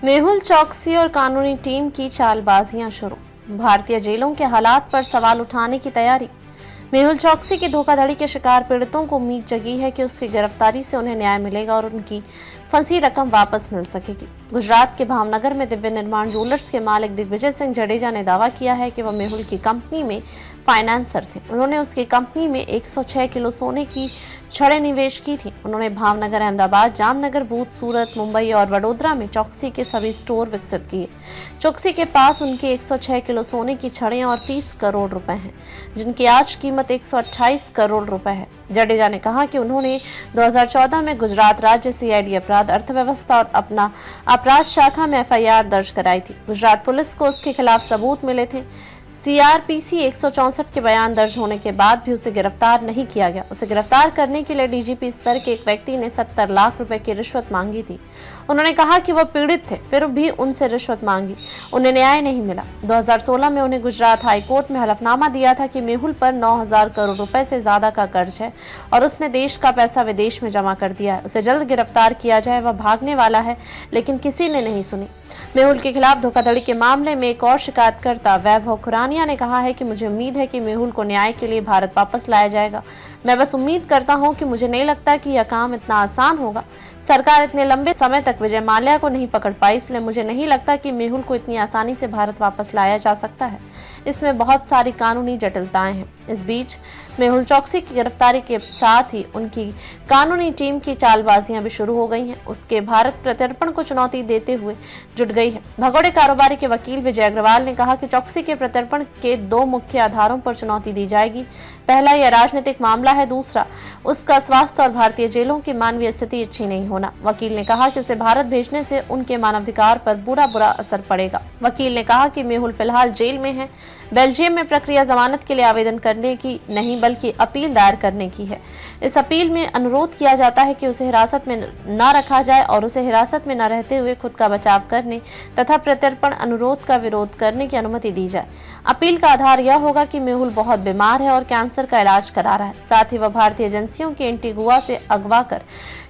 मेहुल चौकसी और कानूनी टीम की चालबाजियां शुरू। भारतीय जेलों के हालात पर सवाल उठाने की तैयारी। मेहुल चौकसी की धोखाधड़ी के शिकार पीड़ितों को उम्मीद जगी है कि उसकी गिरफ्तारी से उन्हें न्याय मिलेगा और उनकी फंसी रकम वापस मिल सकेगी। गुजरात के भावनगर में दिव्य निर्माण ज्वेलर्स के मालिक दिग्विजय सिंह जडेजा ने दावा किया है कि वह मेहुल की कंपनी में फाइनेंसर थे। उन्होंने उसकी कंपनी में 106 किलो सोने की छड़ें निवेश की थी। उन्होंने भावनगर, अहमदाबाद, जामनगर, भूत, सूरत, मुंबई और वडोदरा में चौकसी के सभी स्टोर विकसित किए। चौकसी के पास उनकी 106 किलो सोने की छड़ें और 30 करोड़ रुपए हैं, जिनकी आज कीमत 128 करोड़ रुपए है। जडेजा ने कहा कि उन्होंने 2014 में गुजरात राज्य सीआईडी अपराध, अर्थव्यवस्था और अपना अपराध शाखा में एफआईआर दर्ज कराई थी। गुजरात पुलिस को उसके खिलाफ सबूत मिले थे। सीआरपीसी 164 के बयान दर्ज होने के बाद भी उसे गिरफ्तार नहीं किया गया। उसे गिरफ्तार करने के लिए डीजीपी स्तर के एक व्यक्ति ने 70 लाख रुपए की रिश्वत मांगी थी। उन्होंने कहा कि वह पीड़ित थे, फिर भी उनसे रिश्वत मांगी, उन्हें न्याय नहीं मिला। 2016 में उन्हें गुजरात हाईकोर्ट में हलफनामा दिया था कि मेहुल पर 9,000 करोड़ रुपए से ज्यादा का कर्ज है और उसने देश का पैसा विदेश में जमा कर दिया है। उसे जल्द गिरफ्तार किया जाए, वह भागने वाला है, लेकिन किसी ने नहीं सुनी। मेहुल के खिलाफ धोखाधड़ी के मामले में एक और शिकायतकर्ता वैभव खुरानिया ने कहा है कि मुझे उम्मीद है कि मेहुल को न्याय के लिए भारत वापस लाया जाएगा। मैं बस उम्मीद करता हूं कि मुझे नहीं लगता कि यह काम इतना आसान होगा। सरकार इतने लंबे समय तक विजय माल्या को नहीं पकड़ पाई, इसलिए मुझे नहीं लगता कि मेहुल को इतनी आसानी से भारत वापस लाया जा सकता है। इसमें बहुत सारी कानूनी जटिलताएं हैं। इस बीच मेहुल चौकसी की गिरफ्तारी के साथ ही उनकी कानूनी टीम की चालबाजियां भी शुरू हो गई हैं। उसके भारत प्रत्यर्पण को चुनौती देते हुए जुट गई है। भगोड़े कारोबारी के वकील विजय अग्रवाल ने कहा कि चौकसी के प्रत्यर्पण के 2 मुख्य आधारों पर चुनौती दी जाएगी। पहला, यह राजनीतिक मामला है। दूसरा, उसका स्वास्थ्य और भारतीय जेलों की मानवीय स्थिति अच्छी नहीं होना। वकील ने कहा कि उसे भारत भेजने से उनके मानवाधिकार पर बुरा असर पड़ेगा। वकील ने कहा कि मेहुल फिलहाल जेल में है। बेल्जियम में प्रक्रिया जमानत के लिए आवेदन करने की नहीं बल्कि अपील दायर करने की है। इस अपील में अनुरोध किया जाता है कि उसे हिरासत में न रखा जाए और उसे हिरासत में न रहते हुए खुद का बचाव करने तथा प्रत्यर्पण अनुरोध का विरोध करने की अनुमति दी जाए। अपील का आधार यह होगा कि मेहुल बहुत बीमार है और कैंसर का इलाज करा रहा है। साथ ही वह भारतीय एजेंसियों के एंटीगुआ से अगवा कर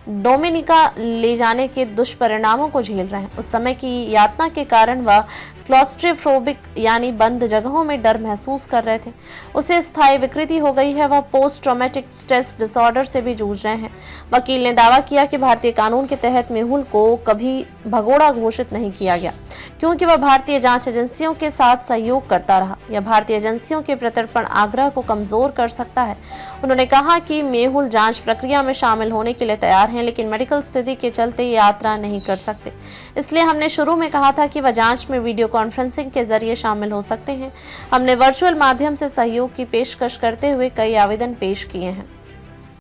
डोमिनिका ले जाने के दुष्परिणामों को झेल रहे हैं। उस समय की यातना के कारण वह क्लॉस्ट्रोफोबिक यानी बंद जगहों में डर महसूस कर रहे थे। उसे स्थायी विकृति हो गई है। वह पोस्ट ट्रॉमेटिक स्ट्रेस डिसऑर्डर से भी जूझ रहे हैं। वकील ने दावा किया कि भारतीय कानून के तहत मेहुल को कभी भगोड़ा घोषित नहीं किया गया, क्योंकि वह भारतीय जांच एजेंसियों के साथ सहयोग करता रहा। यह भारतीय एजेंसियों के प्रत्यर्पण आग्रह को कमजोर कर सकता है। उन्होंने कहा कि मेहुल जांच प्रक्रिया में शामिल होने के लिए तैयार हैं, लेकिन मेडिकल स्थिति के चलते यात्रा नहीं कर सकते। इसलिए हमने शुरू में कहा था कि वह जांच में वीडियो कॉन्फ्रेंसिंग के जरिए शामिल हो सकते हैं। हमने वर्चुअल माध्यम से सहयोग की पेशकश करते हुए कई आवेदन पेश किए हैं।